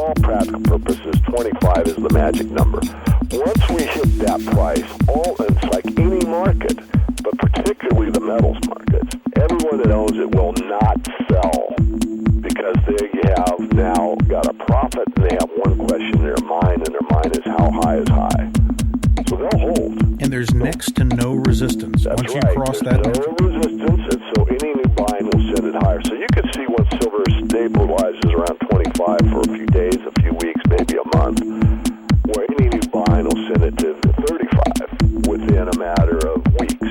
all practical purposes, 25 is the magic number. Once we hit that price, it's like any market, but particularly the metals markets, everyone that owns it will not sell because they have now got a profit and they have one question in their mind, and their mind is how high is high. So they'll hold. And there's next to no resistance. That's once right. You cross there's that no resistance, and so any new buying will send it higher. So you can see when silver stabilizes around 25 for a few days, a few weeks, maybe a month, where any new buying will send it to 35 within a matter of weeks.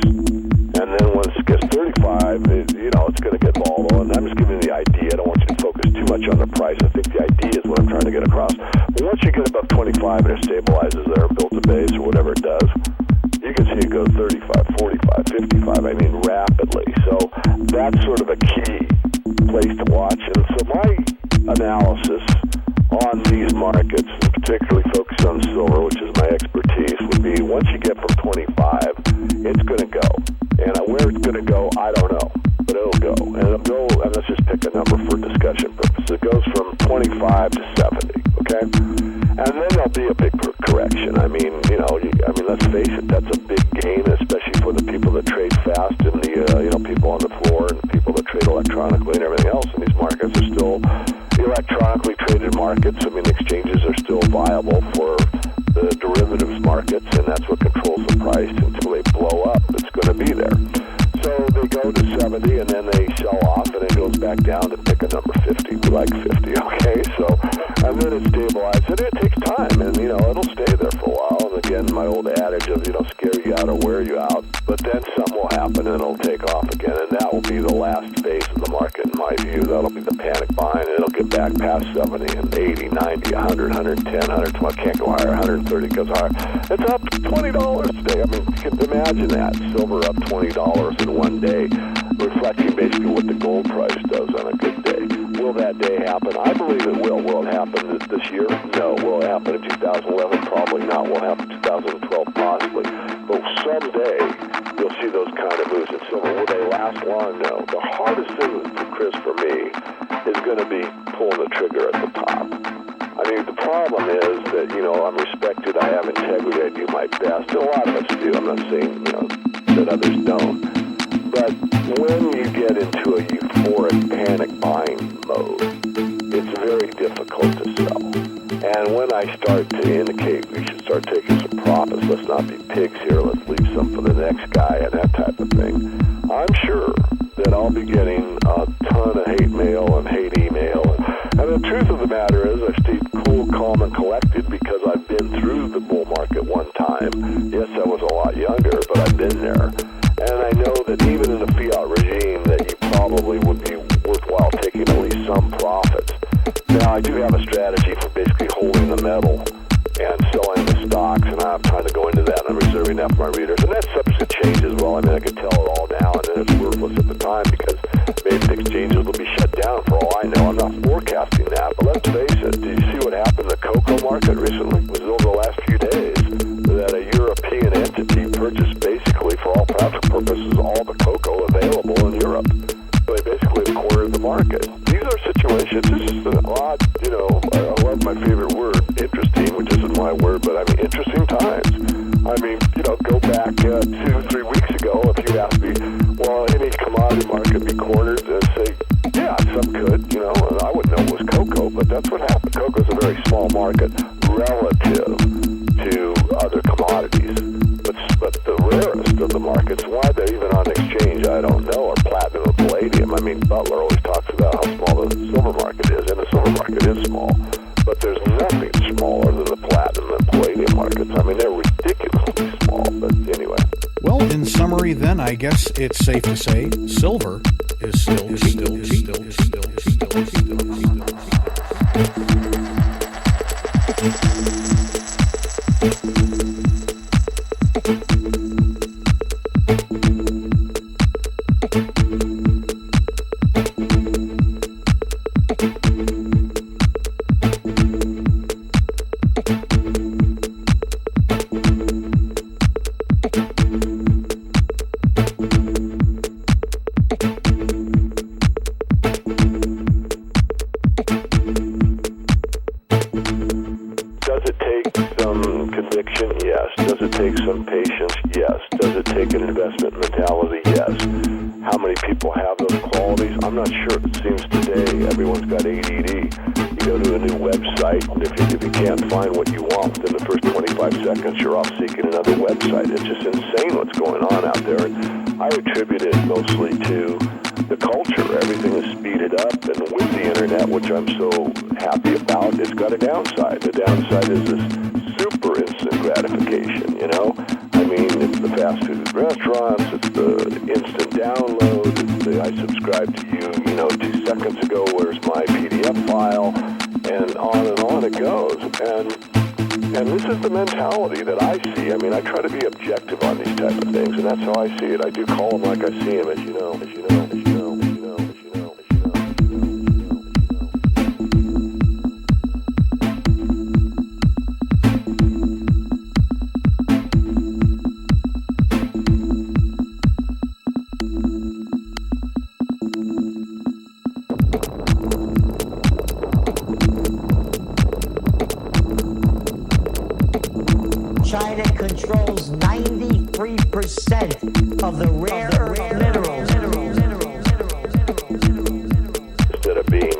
And then once it gets 35, it's going to get volatile. And I'm just giving you the idea. I don't want you to focus too much on the price. I think the idea is what I'm trying to get across. But once you get above 25 and it stabilizes there, builds a base or whatever it does, you can see it go 35, 45, 55, rapidly. So that's sort of a key place to watch. And so my analysis on these markets, and particularly focused on silver, which is my expertise, would be once you get from 25, it's going to go. And where it's going to go, I don't know, but it'll go. And it'll go, and let's just pick a number for discussion purposes. It goes from 25 to 70, okay? And then there'll be a big correction. Let's face it, that's a big gain, especially for the people that trade fast and the people on the floor and people that trade electronically and everything else. And these markets are still electronically traded markets. Exchanges are still viable for the derivatives markets, and that's what controls the price until they blow up. It's going to be there. So they go to 70, and then they sell off, and it goes back down to pick a number 50. We like 50, okay? So, and then it stabilizes, and it takes time, and, it'll stay there for a while. And again, my old adage of, scare you out or wear you out, but then something will happen, and it'll take off again, and that will be the last phase of the market, in my view. That'll be the panic buying, and it'll get back past 70 and 80, 90, 100, 110, 120, can't go higher, 130 goes higher. It's up $20 today. You can imagine that. Silver up $20 in one day, reflecting basically what the gold price does on a good day. Will that day happen? I believe it will. Will it happen this year? No. Will it happen in 2011? Probably not. Will it happen in 2012? Possibly. But someday, you'll see those kind of moves in silver. Will they last long? No. The hardest thing, for me, is going to be pulling the trigger at the top. The problem is that, I'm respected, I have integrity, I do my best, and a lot of us do. I'm not saying, that others don't. But when you get into a euphoric panic buying mode, it's very difficult to sell. And when I start to indicate we should start taking some profits, let's not be pigs here, let's leave some for the next guy and that type of thing, I'm sure that I'll be getting a ton of hate mail and hate email. And the truth of the matter is I've stayed cool, calm, and collected because I've been through the bull market one time. Yes, I was a lot younger, but I've been there. And I know that even in a fiat regime that you probably would be worthwhile taking at least some profits. Now, I do have a strategy for basically holding the metal and selling the stocks, and I'm trying to go into that, and I'm reserving that for my readers. And that's subject to change as well. I could tell it all now, and then it's worthless at the time because maybe the exchanges will be shut down for all I know. I'm not forecasting that, but let's face it. Did you see what happened in the cocoa market recently? It was over the last few days that a European entity purchased basically, for all practical purposes, all the cocoa available in Europe. So they basically cornered the market. These are situations, this is an odd, I love my favorite word, interesting, which isn't my word, but interesting times. Go back 2-3 weeks ago, if you asked me, well, any commodity market be cornered, and say, yeah, some could, and I wouldn't know it was cocoa, but that's what happened. Cocoa's a very small market relative to other commodities, but the rarest of the markets, why they're even on exchange, I don't know, are platinum or palladium. Butler always talks about how small the silver market is, and the silver market is small, but there's nothing smaller than the platinum and palladium markets. They're ridiculously small, but anyway. Well, in summary, then, I guess it's safe to say silver is still. it take some conviction? Yes. Does it take some patience? Yes. Does it take an investment mentality? Yes. How many people have those qualities? I'm not sure. It seems today everyone's got ADD. You go to a new website, and if you can't find what you want within the first 25 seconds, you're off seeking another website. It's just insane what's going on out there. And I attribute it mostly to the culture. Everything is speeded up, and with the internet, which I'm so happy about, it's got a downside. The downside is this super instant gratification, you know? I mean, it's the fast food restaurants, it's the instant download, it's the I subscribe to you, 2 seconds ago, where's my PDF file, and on it goes. And this is the mentality that I see. I mean, I try to be objective on these type of things, and that's how I see it. I do call them like I see them, as you know. China controls 93% of the rare minerals. Instead of being,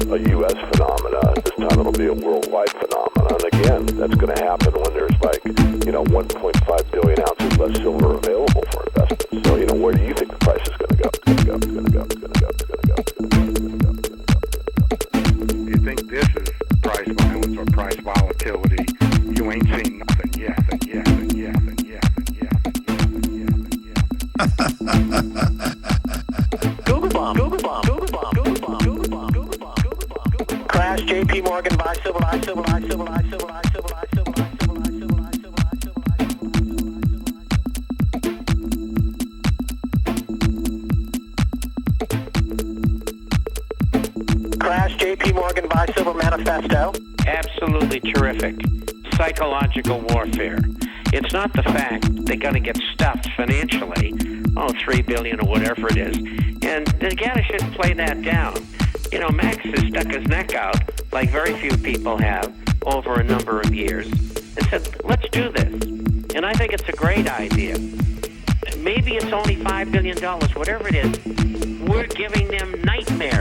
a U.S. phenomena, this time it'll be a worldwide phenomenon. And again, that's going to happen when there's 1.5 billion ounces less silver available for investment. So, where do you think the price is going to go? You think this is price violence or price volatility? You ain't seen nothing yet. Google bomb. Crash, JP Morgan, buy silver. Crash, JP Morgan, buy silver manifesto. Absolutely terrific. Psychological warfare. It's not the fact they're going to get stuffed financially, $3 billion or whatever it is. And the guy shouldn't play that down. Max has stuck his neck out, like very few people have, over a number of years, and said, let's do this. And I think it's a great idea. Maybe it's only $5 billion, whatever it is. We're giving them nightmares.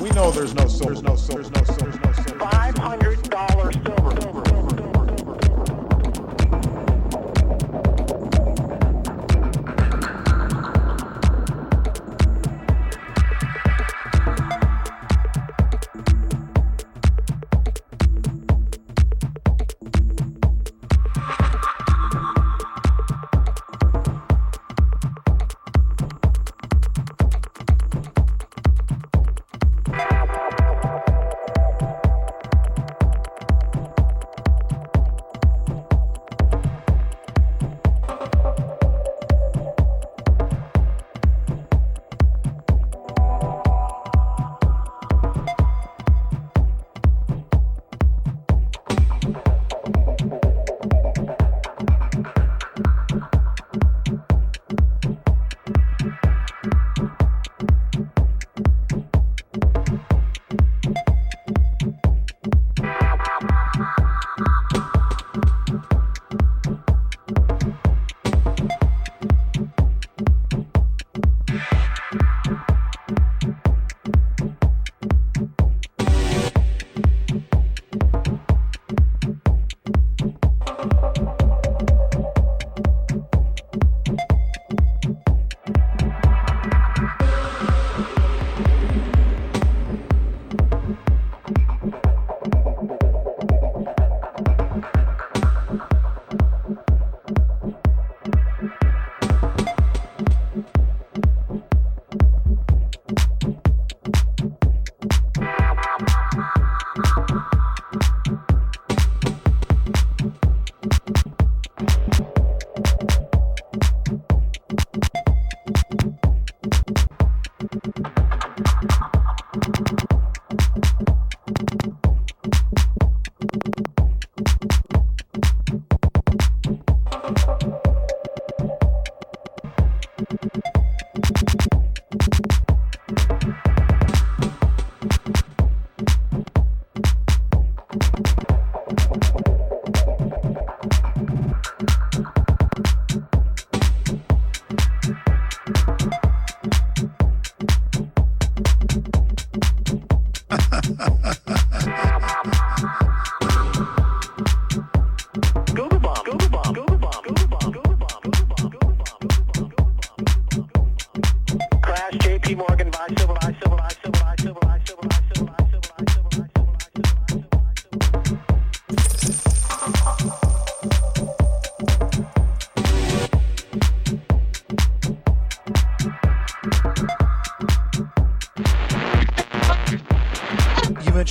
We know there's no silver. $500 silver.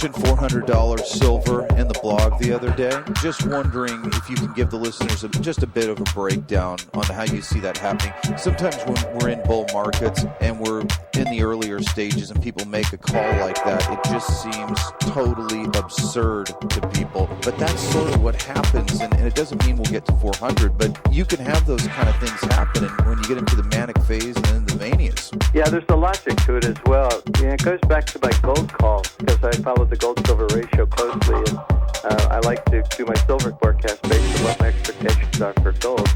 mentioned $400 silver in the blog the other day. Just wondering if you can give the listeners just a bit of a breakdown on how you see that happening. Sometimes when we're in bull markets and we're in the earlier stages and people make a call like that, it just seems totally absurd to people. But that's sort of what happens, and it doesn't mean we'll get to 400, but you can have those kind of things happen when you get into the manic phase and then the manias. Yeah, there's a logic to it as well. It goes back to my gold call, because I follow the gold-silver ratio closely, and I like to do my silver forecast based on what my expectations are for gold.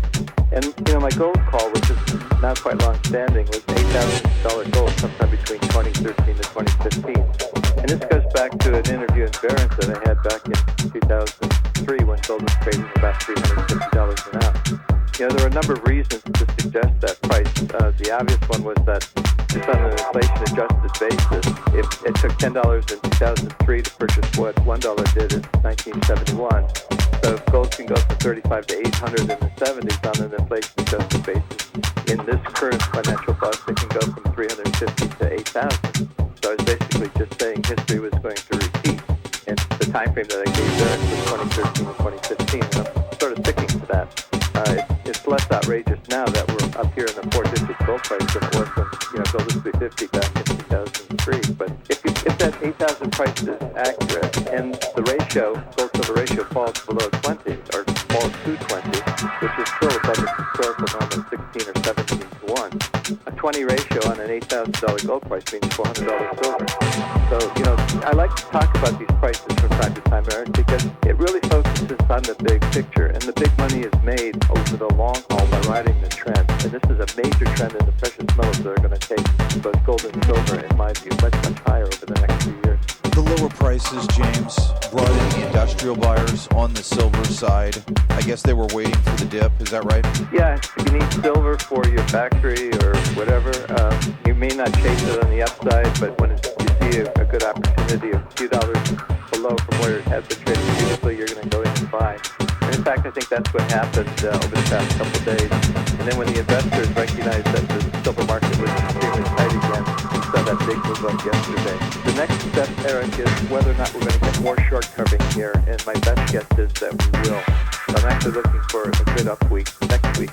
And, my gold call, which is now quite long-standing, was $8,000 gold sometime between 2013 and 2015. And this goes back to an interview in Barron's that I had back in 2003 when gold was trading about $350 an ounce. There were a number of reasons to suggest that price. The obvious one was that just on an inflation-adjusted basis, if it took $10 in 2003 to purchase what $1 did in 1971, so if gold can go from 35 to 800 in the 70s on an inflation-adjusted basis, in this current financial bust, it can go from 350 to 8,000. So I was basically just saying history was going to repeat, and the time frame that I gave there was 2013 and 2015, and I'm sort of sticking to that. It's less outrageous now that we're up here in the 4-digit gold price than it was when gold was 350 back in 2003. But if that 8,000 price is accurate and the ratio, gold-silver ratio, falls below 20 or falls to 20, which is still above the historical norm of 16 or 17 to 1, a 20 ratio on an $8,000 gold price means $400 silver. So I like to talk about these prices from time to time, Eric, because it really focuses on the big picture, and the big money is made over the long haul by riding the trend. And this is a major trend in the precious metals that are going to take both gold and silver, in my view, much, much higher over the next few years. The lower prices, James, brought in the industrial buyers on the silver side. I guess they were waiting for the dip. Is that right? Yeah, if you need silver for your factory or whatever, you may not chase it on the upside, but when you see a good opportunity a few dollars below from where it has been trading previously, you're going to go in and buy. And in fact, I think that's what happened over the past couple of days. And then when the investors recognized that the silver market was extremely tight again, we saw that big move up yesterday. The next step, Eric, is whether or not we're going to get more short covering here, and my best guess is that we will. So I'm actually looking for a good up week next week.